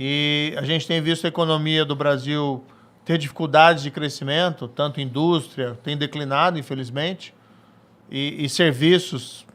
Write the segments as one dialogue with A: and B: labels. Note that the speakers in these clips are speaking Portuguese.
A: E a gente tem visto a economia do Brasil ter dificuldades de crescimento, tanto indústria tem declinado, infelizmente, e serviços,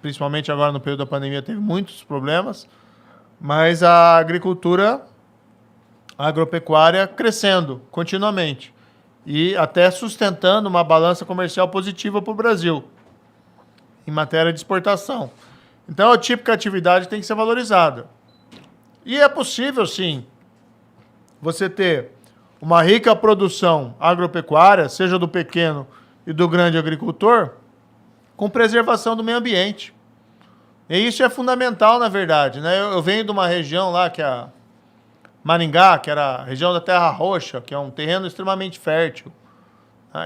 A: principalmente agora no período da pandemia, teve muitos problemas, mas a agricultura, a agropecuária crescendo continuamente e até sustentando uma balança comercial positiva para o Brasil em matéria de exportação. Então, a típica atividade tem que ser valorizada. E é possível, sim, você ter uma rica produção agropecuária, seja do pequeno e do grande agricultor, com preservação do meio ambiente. E isso é fundamental, na verdade, né? Eu venho de uma região lá, que é a Maringá, que era a região da Terra Roxa, que é um terreno extremamente fértil.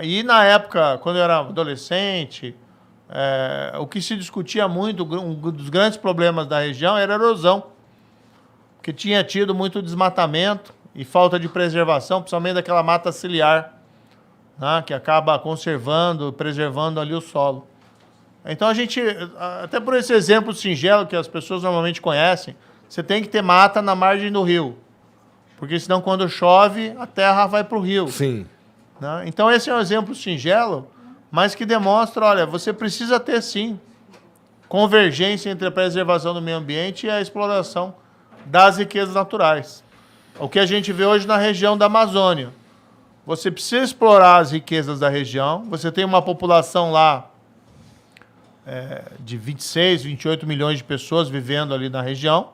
A: E na época, quando eu era adolescente, o que se discutia muito, um dos grandes problemas da região era a erosão, porque tinha tido muito desmatamento e falta de preservação, principalmente daquela mata ciliar, né, que acaba conservando, preservando ali o solo. Então a gente, até por esse exemplo singelo que as pessoas normalmente conhecem, você tem que ter mata na margem do rio, porque senão quando chove a terra vai para o rio.
B: Sim.
A: Né? Então esse é um exemplo singelo, mas que demonstra, olha, você precisa ter sim convergência entre a preservação do meio ambiente e a exploração das riquezas naturais. O que a gente vê hoje na região da Amazônia. Você precisa explorar as riquezas da região, você tem uma população lá de 26, 28 milhões de pessoas vivendo ali na região,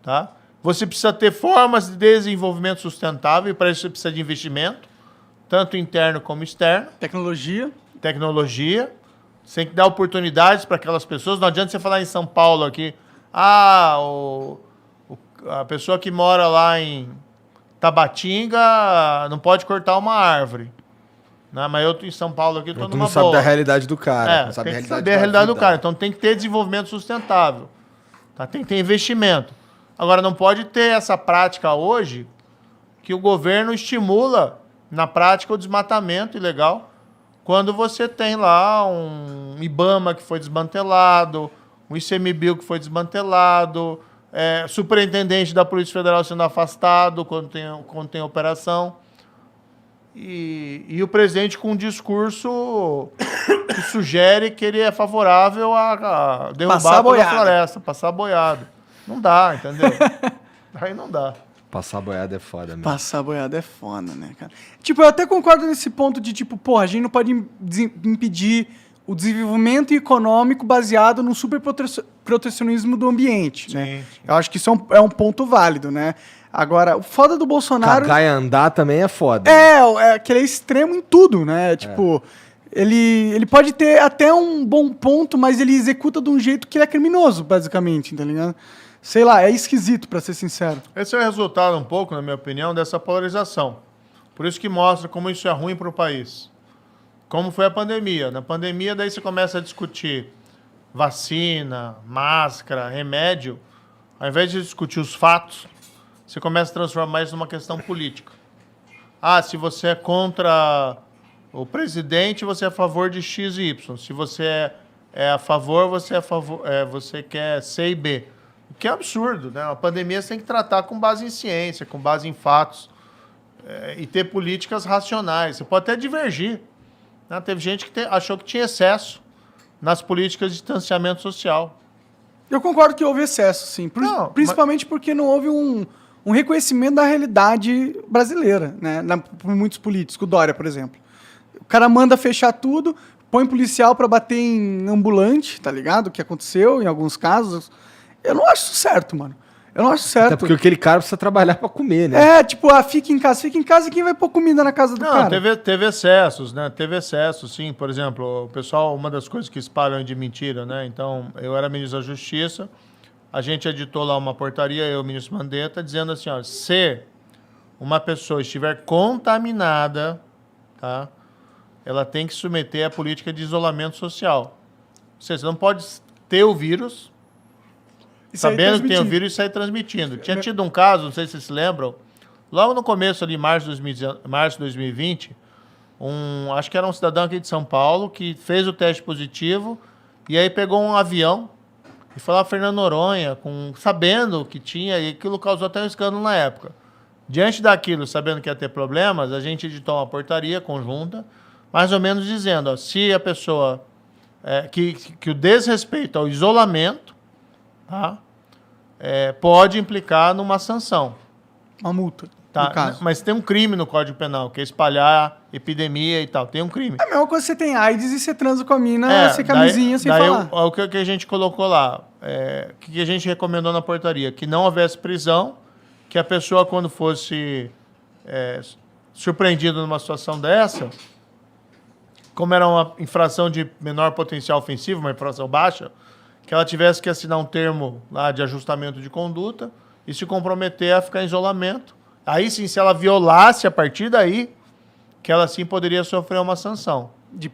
A: tá? Você precisa ter formas de desenvolvimento sustentável e para isso você precisa de investimento, tanto interno como externo.
C: Tecnologia.
A: Você tem que dar oportunidades para aquelas pessoas. Não adianta você falar em São Paulo aqui, a pessoa que mora lá em Tabatinga não pode cortar uma árvore. Né? Mas eu em São Paulo aqui estou numa boa.
B: Tu não sabe da realidade do cara.
A: Tem que saber a realidade do cara. Então tem que ter desenvolvimento sustentável. Tá? Tem que ter investimento. Agora, não pode ter essa prática hoje que o governo estimula, na prática, o desmatamento ilegal, quando você tem lá um IBAMA que foi desmantelado, um ICMBio que foi desmantelado, superintendente da Polícia Federal sendo afastado quando tem operação. E o presidente com um discurso que sugere que ele é favorável a derrubar toda a floresta, passar boiado. Não dá, entendeu? Aí não dá.
B: Passar boiada é foda mesmo.
C: Passar boiada é foda, né, cara? Tipo, eu até concordo nesse ponto de, tipo, porra, a gente não pode impedir o desenvolvimento econômico baseado no superprotecionismo do ambiente,
A: Sim,
C: né?
A: sim.
C: Eu acho que isso é um ponto válido, né? Agora, o foda do Bolsonaro...
B: Cagar e andar também é foda.
C: Que ele é extremo em tudo, né? Tipo, ele pode ter até um bom ponto, mas ele executa de um jeito que ele é criminoso, basicamente, tá ligado? Sei lá, é esquisito, pra ser sincero.
A: Esse é o resultado, um pouco, na minha opinião, dessa polarização. Por isso que mostra como isso é ruim para o país. Como foi a pandemia. Na pandemia, daí você começa a discutir vacina, máscara, remédio. Ao invés de discutir os fatos, você começa a transformar isso numa questão política. Se você é contra o presidente, você é a favor de X e Y. Se você é a favor, você quer C e B. O que é absurdo, né? A pandemia você tem que tratar com base em ciência, com base em fatos, e ter políticas racionais. Você pode até divergir. Né? Teve gente que achou que tinha excesso nas políticas de distanciamento social.
C: Eu concordo que houve excesso, sim. Principalmente porque não houve um reconhecimento da realidade brasileira, né? Por muitos políticos. O Dória, por exemplo. O cara manda fechar tudo, põe policial pra bater em ambulante, tá ligado? O que aconteceu em alguns casos. Eu não acho certo, mano. Eu não acho certo.
B: Até porque aquele cara precisa trabalhar pra comer, né?
C: Fica em casa e quem vai pôr comida na casa do cara?
A: Teve excessos, né? Teve excessos, sim. Por exemplo, o pessoal, uma das coisas que espalham de mentira, né? Então, eu era ministro da Justiça, a gente editou lá uma portaria, eu e o ministro Mandetta, dizendo assim, ó, se uma pessoa estiver contaminada, tá? Ela tem que submeter a política de isolamento social. Ou seja, você não pode ter o vírus, sabendo que tem o vírus e sair transmitindo. Tinha tido um caso, não sei se vocês se lembram, logo no começo ali, março de 2020, acho que era um cidadão aqui de São Paulo que fez o teste positivo e aí pegou um avião E foi lá Fernando Noronha, sabendo que tinha, e aquilo causou até um escândalo na época. Diante daquilo, sabendo que ia ter problemas, a gente editou uma portaria conjunta, mais ou menos dizendo, ó, se a pessoa... que o desrespeito ao isolamento, tá, pode implicar numa sanção.
C: Uma multa,
A: Tá?
C: no caso.
A: Mas tem um crime no Código Penal, que é espalhar epidemia e tal. Tem um crime.
C: É a mesma coisa que você tem AIDS e você transa com a mina sem camisinha, sem falar.
A: O que a gente colocou lá, o que a gente recomendou na portaria? Que não houvesse prisão, que a pessoa, quando fosse surpreendida numa situação dessa, como era uma infração de menor potencial ofensivo, uma infração baixa, que ela tivesse que assinar um termo lá de ajustamento de conduta e se comprometer a ficar em isolamento. Aí sim, se ela violasse a partir daí, que ela sim poderia sofrer uma sanção.
C: De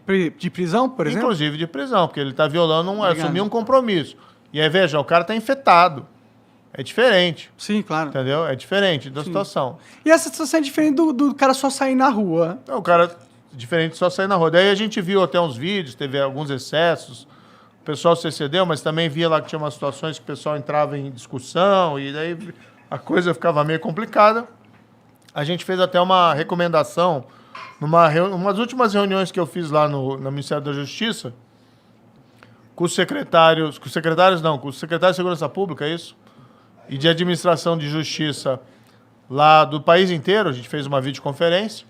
C: prisão, por exemplo?
A: Inclusive de prisão, porque ele está violando, assumir um compromisso. E aí, veja, o cara está infectado. É diferente.
C: Sim, claro.
A: Entendeu? É diferente da situação.
C: E essa situação é diferente do cara só sair na rua.
A: Então, o cara, diferente de só sair na rua. Daí a gente viu até uns vídeos, teve alguns excessos, o pessoal se excedeu, mas também via lá que tinha umas situações que o pessoal entrava em discussão e daí a coisa ficava meio complicada. A gente fez até uma recomendação umas últimas reuniões que eu fiz lá no Ministério da Justiça, com os secretários de Segurança Pública, é isso? E de Administração de Justiça lá do país inteiro, a gente fez uma videoconferência,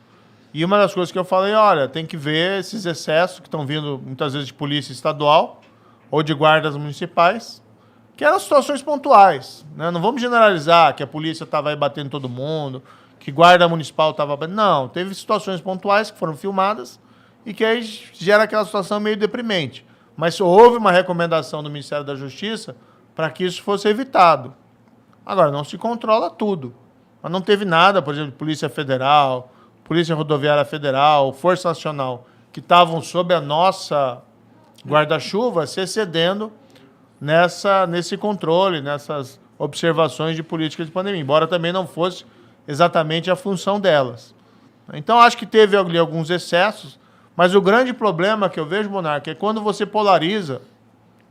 A: e uma das coisas que eu falei, olha, tem que ver esses excessos que estão vindo muitas vezes de polícia estadual ou de guardas municipais, que eram situações pontuais, né? Não vamos generalizar que a polícia estava aí batendo em todo mundo, que guarda municipal estava... Não, teve situações pontuais que foram filmadas e que aí gera aquela situação meio deprimente. Mas houve uma recomendação do Ministério da Justiça para que isso fosse evitado. Agora, não se controla tudo. Mas não teve nada, por exemplo, Polícia Federal, Polícia Rodoviária Federal, Força Nacional, que estavam sob a nossa guarda-chuva se excedendo nesse controle, nessas observações de política de pandemia, embora também não fosse exatamente a função delas. Então, acho que teve ali alguns excessos, mas o grande problema que eu vejo, Monarca, é quando você polariza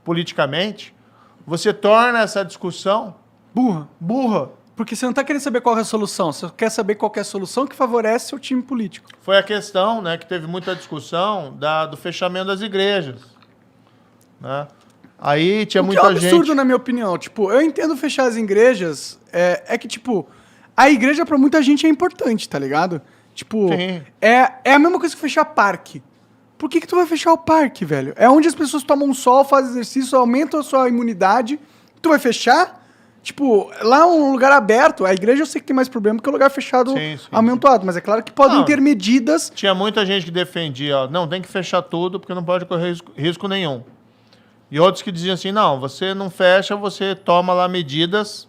A: politicamente, você torna essa discussão burra.
C: Porque você não está querendo saber qual é a solução, você quer saber qual é a solução que favorece o time político.
A: Foi a questão, né, que teve muita discussão do fechamento das igrejas. Né? Aí tinha muita gente...
C: O que é um absurdo, na minha opinião. Tipo, eu entendo fechar as igrejas, que, tipo, a igreja pra muita gente é importante, tá ligado? Tipo, é a mesma coisa que fechar parque. Por que tu vai fechar o parque, velho? É onde as pessoas tomam sol, fazem exercício, aumentam a sua imunidade. Tu vai fechar? Tipo, lá é um lugar aberto. A igreja eu sei que tem mais problema porque é um lugar fechado aumentado. Mas é claro que podem ter medidas...
A: Tinha muita gente que defendia, ó, não, tem que fechar tudo porque não pode correr risco nenhum. E outros que diziam assim, não, você não fecha, você toma lá medidas,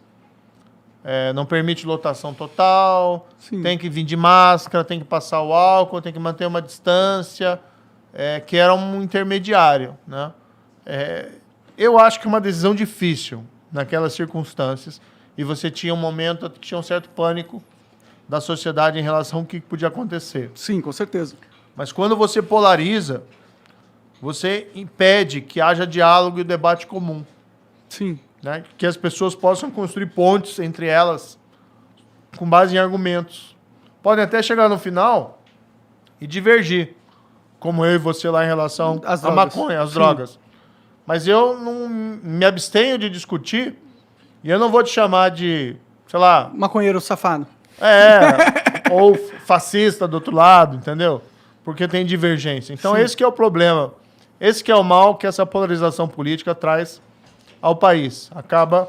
A: não permite lotação total, tem que vir de máscara, tem que passar o álcool, tem que manter uma distância, que era um intermediário. Né? Eu acho que é uma decisão difícil naquelas circunstâncias, e você tinha um momento que tinha um certo pânico da sociedade em relação ao que podia acontecer.
C: Sim, com certeza.
A: Mas quando você polariza, você impede que haja diálogo e debate comum.
C: Sim.
A: Né? Que as pessoas possam construir pontes entre elas com base em argumentos. Podem até chegar no final e divergir, como eu e você lá em relação à maconha, às drogas. Mas eu não me abstenho de discutir e eu não vou te chamar de, sei lá...
C: Maconheiro safado.
A: Ou fascista do outro lado, entendeu? Porque tem divergência. Então esse que é o problema. Esse que é o mal que essa polarização política traz ao país. Acaba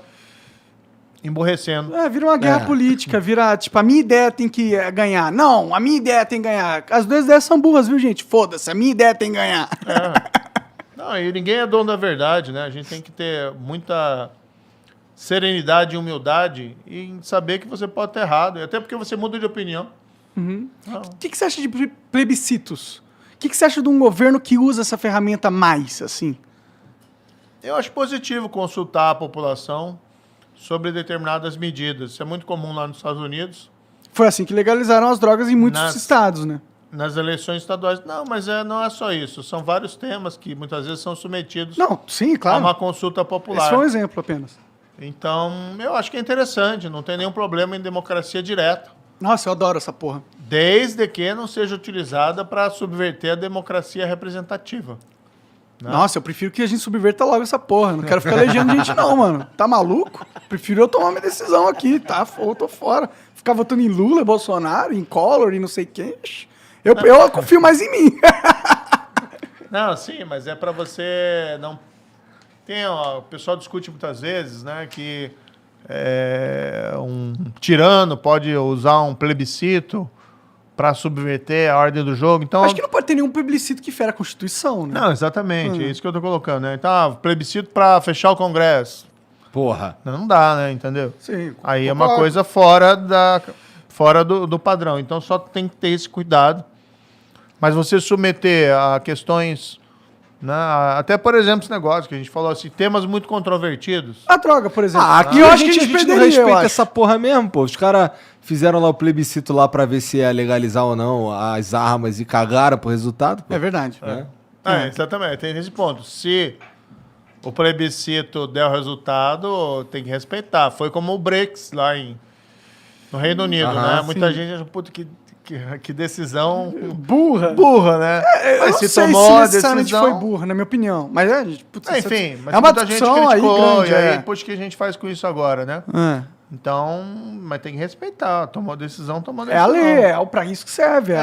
A: emborrecendo.
C: Vira uma guerra política, vira, tipo, a minha ideia tem que ganhar. Não, a minha ideia tem que ganhar. As duas ideias são burras, viu, gente? Foda-se, a minha ideia tem que ganhar.
A: Não, e ninguém é dono da verdade, né? A gente tem que ter muita serenidade e humildade em saber que você pode estar errado. E até porque você muda de opinião.
C: O que você acha de plebiscitos? O que você acha de um governo que usa essa ferramenta mais, assim?
A: Eu acho positivo consultar a população sobre determinadas medidas. Isso é muito comum lá nos Estados Unidos.
C: Foi assim que legalizaram as drogas em muitos estados, né?
A: nas eleições estaduais. Não, mas não é só isso. São vários temas que muitas vezes são submetidos
C: Não, sim,
A: a
C: claro.
A: uma consulta popular.
C: Esse foi um exemplo apenas.
A: Então, eu acho que é interessante. Não tem nenhum problema em democracia direta.
C: Nossa, eu adoro essa porra.
A: Desde que não seja utilizada para subverter a democracia representativa. Não.
C: Nossa, eu prefiro que a gente subverta logo essa porra. Não quero ficar elegendo gente não, mano. Tá maluco? Prefiro eu tomar minha decisão aqui, tá? Eu tô fora. Ficar votando em Lula, Bolsonaro, em Collor e não sei quem. Eu confio mais em mim.
A: Não, sim, mas é para você não... o pessoal discute muitas vezes, né, que um tirano pode usar um plebiscito para subverter a ordem do jogo. Então,
C: Acho que não pode ter nenhum plebiscito que fere a Constituição, né?
A: Não, exatamente, é isso que eu tô colocando, né? Então, plebiscito para fechar o Congresso.
B: Porra.
A: Não dá, né, entendeu?
C: Sim.
A: Aí é uma coisa fora do padrão. Então, só tem que ter esse cuidado. Mas você submeter a questões... Né, até, por exemplo, esse negócio que a gente falou assim, temas muito controvertidos.
C: A droga, por exemplo.
B: Aqui
C: E
B: eu
C: eu
B: acho que a gente não
C: perderia, eu
B: respeita
C: acho.
B: essa porra mesmo, pô. Os caras fizeram lá o plebiscito lá pra ver se ia legalizar ou não as armas e cagaram pro resultado, pô.
C: É verdade.
A: Exatamente, tem esse ponto. Se o plebiscito der o resultado, tem que respeitar. Foi como o BRICS lá no Reino Unido, né? Muita gente acha, puta, que decisão burra, né?
C: Eu
A: Mas
C: não
A: se
C: sei
A: tomou
C: se
A: a
C: necessariamente
A: decisão...
C: foi burra, na minha opinião. Mas putz,
A: Enfim, mas
C: é uma
A: muita gente
C: discussão aí
A: criticou,
C: grande.
A: e aí, poxa, o que a gente faz com isso agora, né?
C: É.
A: Então, mas tem que respeitar. Tomou decisão, tomou
C: É a
A: decisão.
C: lei, é pra isso que serve. É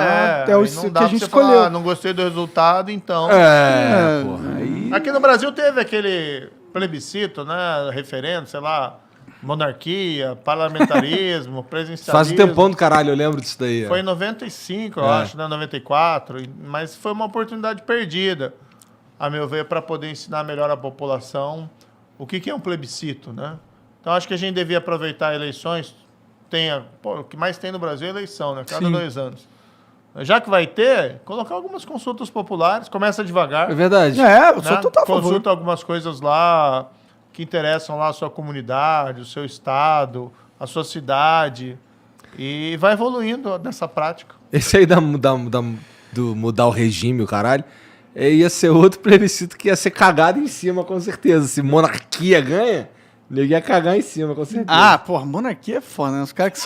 C: o
A: aí não
C: que
A: dá
C: a
A: pra
C: gente
A: você
C: escolheu.
A: falar, não gostei do resultado, então...
B: Porra. Aí...
A: Aqui no Brasil teve aquele plebiscito, né? Referendo, sei lá, monarquia, parlamentarismo, presidencialismo.
B: Faz um tempão do caralho, eu lembro disso daí.
A: Foi em 95, eu acho, né? 94. Mas foi uma oportunidade perdida, a meu ver, para poder ensinar melhor a população o que é um plebiscito, né? Então, acho que a gente devia aproveitar eleições. O que mais tem no Brasil é eleição, né? Cada 2 anos. Já que vai ter, colocar algumas consultas populares, começa devagar.
B: É verdade.
C: Eu sou total a favor.
A: Consulta algumas coisas lá que interessam lá a sua comunidade, o seu estado, a sua cidade. E vai evoluindo nessa prática.
B: Esse aí do mudar o regime, o caralho, ia ser outro plebiscito que ia ser cagado em cima, com certeza. Se monarquia ganha, ele ia cagar em cima, com certeza.
C: Porra, monarquia é foda, né? Os caras que